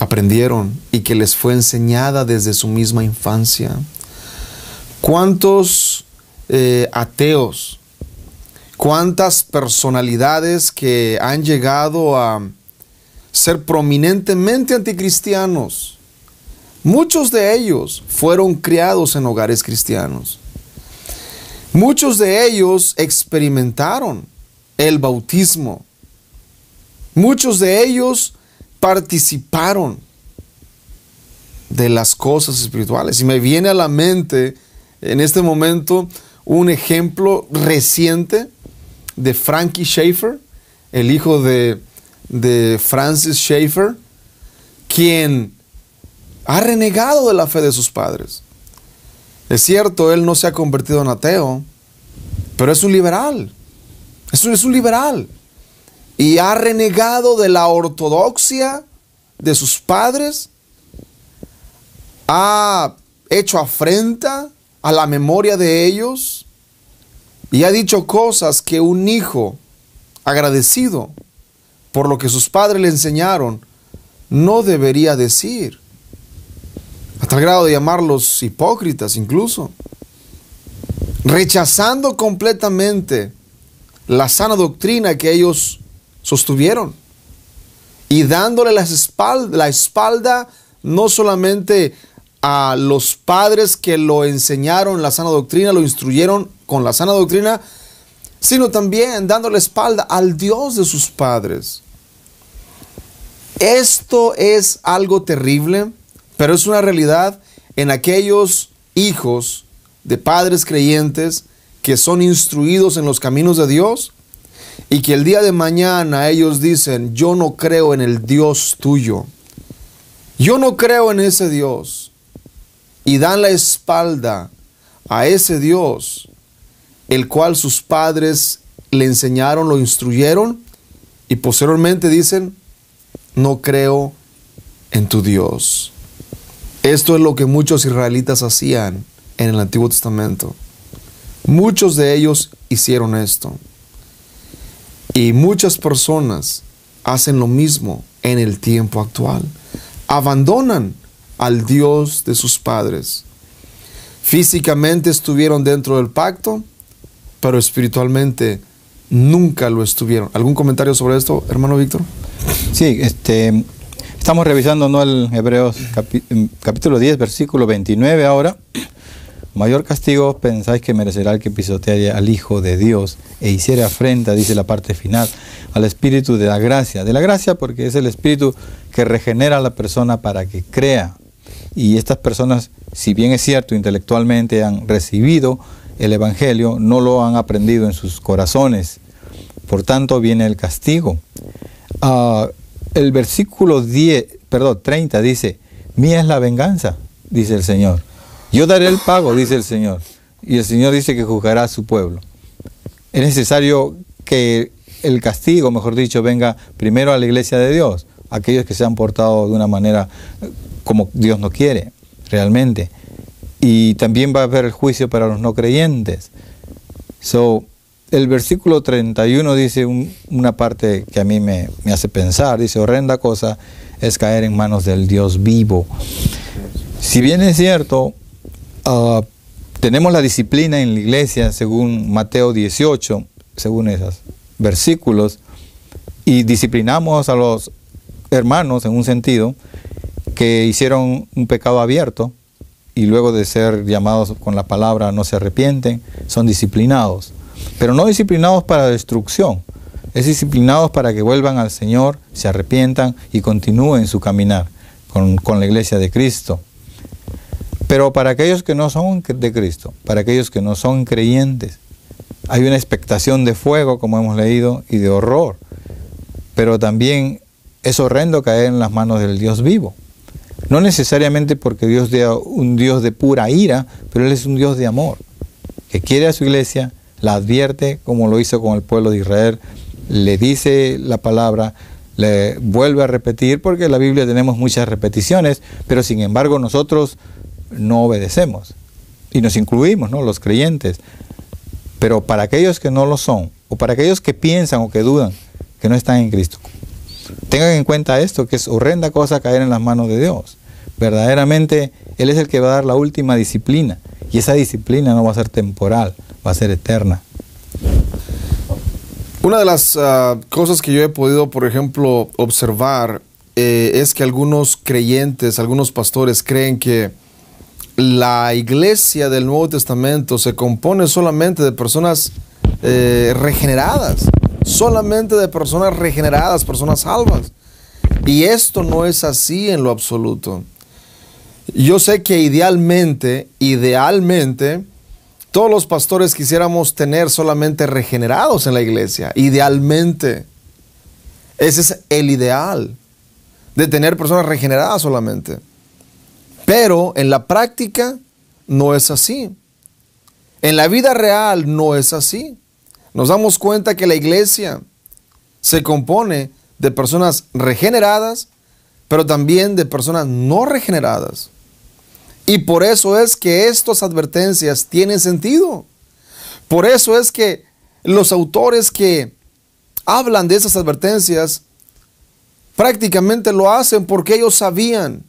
aprendieron y que les fue enseñada desde su misma infancia. ¿Cuántos ateos, cuántas personalidades que han llegado a ser prominentemente anticristianos? Muchos de ellos fueron criados en hogares cristianos. Muchos de ellos experimentaron el bautismo. Muchos de ellos participaron de las cosas espirituales. Y me viene a la mente en este momento un ejemplo reciente de Frankie Schaeffer, el hijo de Francis Schaeffer, quien ha renegado de la fe de sus padres. Es cierto, él no se ha convertido en ateo, pero es un liberal. Es un liberal. Y ha renegado de la ortodoxia de sus padres, ha hecho afrenta a la memoria de ellos y ha dicho cosas que un hijo agradecido por lo que sus padres le enseñaron no debería decir, hasta el grado de llamarlos hipócritas incluso, rechazando completamente la sana doctrina que ellos sostuvieron y dándole la espalda no solamente a los padres que lo enseñaron la sana doctrina, lo instruyeron con la sana doctrina, sino también dándole espalda al Dios de sus padres. Esto es algo terrible, pero es una realidad en aquellos hijos de padres creyentes que son instruidos en los caminos de Dios y que el día de mañana ellos dicen: yo no creo en el Dios tuyo, yo no creo en ese Dios, y dan la espalda a ese Dios, el cual sus padres le enseñaron, lo instruyeron, y posteriormente dicen: no creo en tu Dios. Esto es lo que muchos israelitas hacían en el Antiguo Testamento. Muchos de ellos hicieron esto. Y muchas personas hacen lo mismo en el tiempo actual. Abandonan al Dios de sus padres. Físicamente estuvieron dentro del pacto, pero espiritualmente nunca lo estuvieron. ¿Algún comentario sobre esto, hermano Víctor? Sí, estamos revisando, ¿no?, el Hebreos capítulo 10, versículo 29 ahora. Mayor castigo pensáis que merecerá el que pisoteare al Hijo de Dios e hiciere afrenta, dice la parte final, al Espíritu de la gracia. De la gracia porque es el Espíritu que regenera a la persona para que crea. Y estas personas, si bien es cierto, intelectualmente han recibido el Evangelio, no lo han aprendido en sus corazones. Por tanto, viene el castigo. El versículo 30 dice: mía es la venganza, dice el Señor. Yo daré el pago, dice el Señor. Y el Señor dice que juzgará a su pueblo. Es necesario que el castigo, mejor dicho, venga primero a la iglesia de Dios, aquellos que se han portado de una manera como Dios no quiere, realmente. Y también va a haber el juicio para los no creyentes. El versículo 31 dice una parte que a mí me hace pensar, dice, horrenda cosa es caer en manos del Dios vivo. Si bien es cierto, tenemos la disciplina en la iglesia según Mateo 18, según esos versículos, y disciplinamos a los hermanos en un sentido que hicieron un pecado abierto y luego de ser llamados con la palabra no se arrepienten, son disciplinados. Pero no disciplinados para destrucción, es disciplinados para que vuelvan al Señor, se arrepientan y continúen su caminar con la iglesia de Cristo. Pero para aquellos que no son de Cristo, para aquellos que no son creyentes, hay una expectación de fuego, como hemos leído, y de horror. Pero también es horrendo caer en las manos del Dios vivo. No necesariamente porque Dios sea un Dios de pura ira, pero Él es un Dios de amor, que quiere a su iglesia, la advierte como lo hizo con el pueblo de Israel, le dice la palabra, le vuelve a repetir, porque en la Biblia tenemos muchas repeticiones, pero sin embargo nosotros no obedecemos y nos incluimos, ¿no?, los creyentes. Pero para aquellos que no lo son, o para aquellos que piensan o que dudan que no están en Cristo, tengan en cuenta esto, que es horrenda cosa caer en las manos de Dios. Verdaderamente Él es el que va a dar la última disciplina, y esa disciplina no va a ser temporal, va a ser eterna. Una de las cosas que yo he podido, por ejemplo, observar es que algunos creyentes, algunos pastores creen que la iglesia del Nuevo Testamento se compone solamente de personas regeneradas, solamente de personas regeneradas, personas salvas. Y esto no es así en lo absoluto. Yo sé que idealmente, todos los pastores quisiéramos tener solamente regenerados en la iglesia. Idealmente. Ese es el ideal, de tener personas regeneradas solamente. Pero en la práctica no es así. En la vida real no es así. Nos damos cuenta que la iglesia se compone de personas regeneradas, pero también de personas no regeneradas. Y por eso es que estas advertencias tienen sentido. Por eso es que los autores que hablan de esas advertencias prácticamente lo hacen porque ellos sabían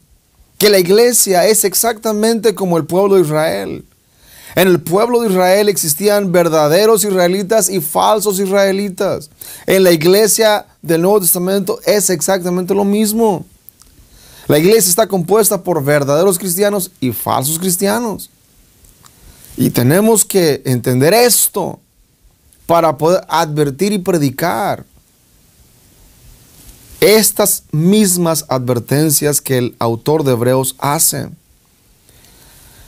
que la iglesia es exactamente como el pueblo de Israel. En el pueblo de Israel existían verdaderos israelitas y falsos israelitas. En la iglesia del Nuevo Testamento es exactamente lo mismo. La iglesia está compuesta por verdaderos cristianos y falsos cristianos. Y tenemos que entender esto para poder advertir y predicar estas mismas advertencias que el autor de Hebreos hace.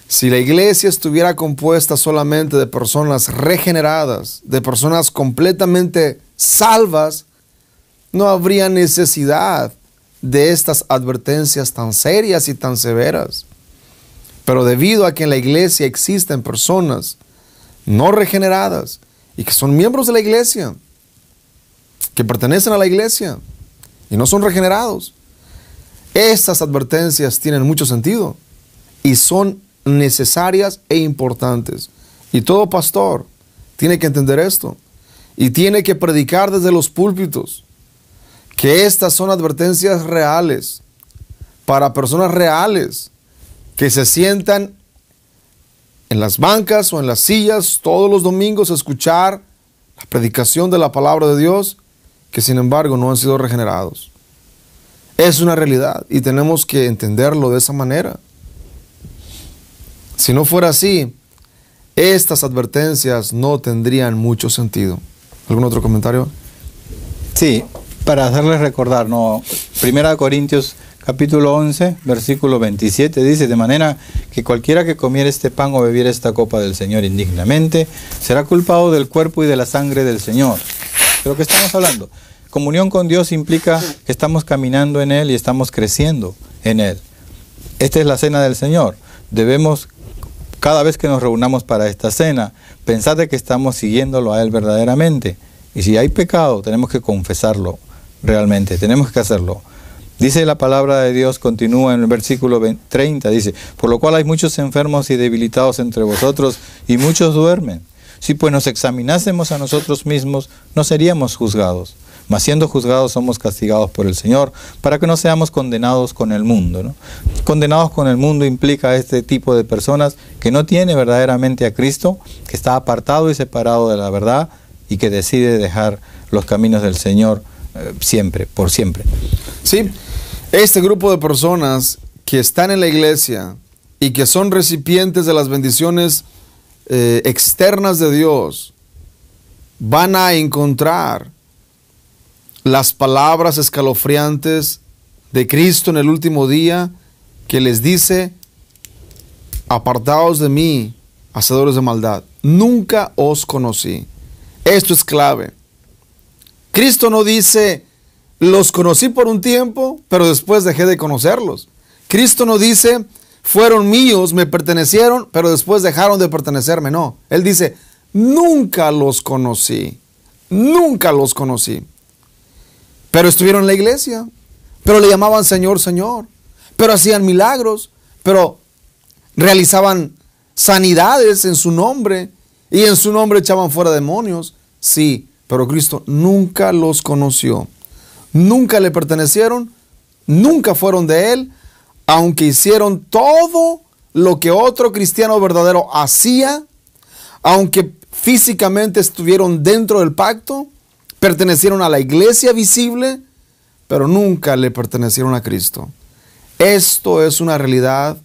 Si la iglesia estuviera compuesta solamente de personas regeneradas, de personas completamente salvas, no habría necesidad de estas advertencias tan serias y tan severas. Pero debido a que en la iglesia existen personas no regeneradas y que son miembros de la iglesia, que pertenecen a la iglesia y no son regenerados, estas advertencias tienen mucho sentido y son necesarias e importantes. Y todo pastor tiene que entender esto y tiene que predicar desde los púlpitos que estas son advertencias reales para personas reales que se sientan en las bancas o en las sillas todos los domingos a escuchar la predicación de la palabra de Dios, que sin embargo no han sido regenerados. Es una realidad y tenemos que entenderlo de esa manera. Si no fuera así, estas advertencias no tendrían mucho sentido. ¿Algún otro comentario? Sí, para hacerles recordar, ¿no? 1 Corintios capítulo 11, versículo 27 dice: de manera que cualquiera que comiera este pan o bebiera esta copa del Señor indignamente, será culpado del cuerpo y de la sangre del Señor. ¿De lo que estamos hablando? Comunión con Dios implica que estamos caminando en Él y estamos creciendo en Él. Esta es la cena del Señor. Debemos, cada vez que nos reunamos para esta cena, pensar de que estamos siguiéndolo a Él verdaderamente. Y si hay pecado, tenemos que confesarlo realmente, tenemos que hacerlo. Dice la palabra de Dios, continúa en el versículo 30, dice, por lo cual hay muchos enfermos y debilitados entre vosotros, y muchos duermen. Si pues nos examinásemos a nosotros mismos, no seríamos juzgados. Mas siendo juzgados somos castigados por el Señor, para que no seamos condenados con el mundo, ¿no? Condenados con el mundo implica a este tipo de personas que no tiene verdaderamente a Cristo, que está apartado y separado de la verdad y que decide dejar los caminos del Señor siempre, por siempre. Sí, este grupo de personas que están en la iglesia y que son recipientes de las bendiciones externas de Dios, van a encontrar las palabras escalofriantes de Cristo en el último día, que les dice: apartaos de mí, hacedores de maldad, nunca os conocí. Esto es clave. Cristo no dice: los conocí por un tiempo, pero después dejé de conocerlos. Cristo no dice: fueron míos, me pertenecieron, pero después dejaron de pertenecerme. No, Él dice: nunca los conocí, nunca los conocí. Pero estuvieron en la iglesia, pero le llamaban Señor, Señor, pero hacían milagros, pero realizaban sanidades en su nombre, y en su nombre echaban fuera demonios. Sí, pero Cristo nunca los conoció, nunca le pertenecieron, nunca fueron de Él, aunque hicieron todo lo que otro cristiano verdadero hacía, aunque físicamente estuvieron dentro del pacto, pertenecieron a la iglesia visible, pero nunca le pertenecieron a Cristo. Esto es una realidad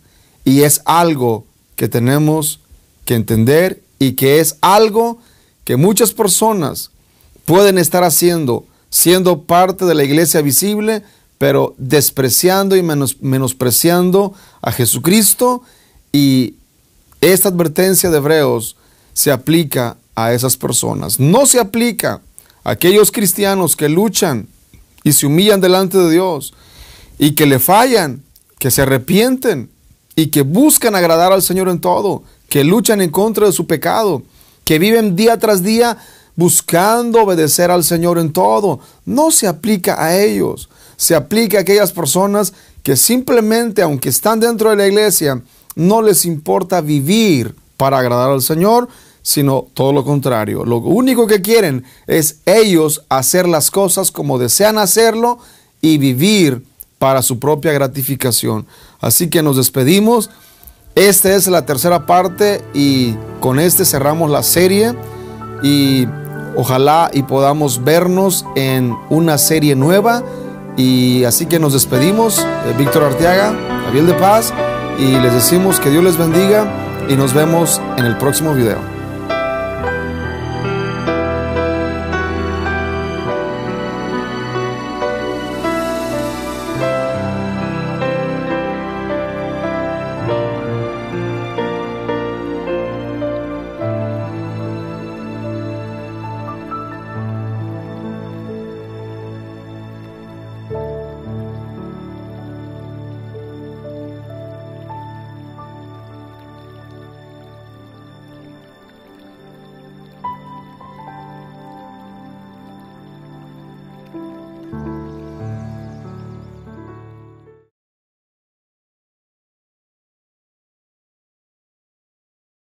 y es algo que tenemos que entender, y que es algo que muchas personas pueden estar haciendo, siendo parte de la iglesia visible, pero despreciando y menospreciando a Jesucristo. Y esta advertencia de Hebreos se aplica a esas personas. No se aplica a aquellos cristianos que luchan y se humillan delante de Dios y que le fallan, que se arrepienten y que buscan agradar al Señor en todo, que luchan en contra de su pecado, que viven día tras día buscando obedecer al Señor en todo. No se aplica a ellos, se aplica a aquellas personas que simplemente, aunque están dentro de la iglesia, no les importa vivir para agradar al Señor, sino todo lo contrario. Lo único que quieren es ellos hacer las cosas como desean hacerlo y vivir para su propia gratificación. Así que nos despedimos. Esta es la tercera parte y con este cerramos la serie, y ojalá y podamos vernos en una serie nueva. Y así que nos despedimos. Víctor Arteaga, Gabriel de Paz, y les decimos que Dios les bendiga y nos vemos en el próximo video.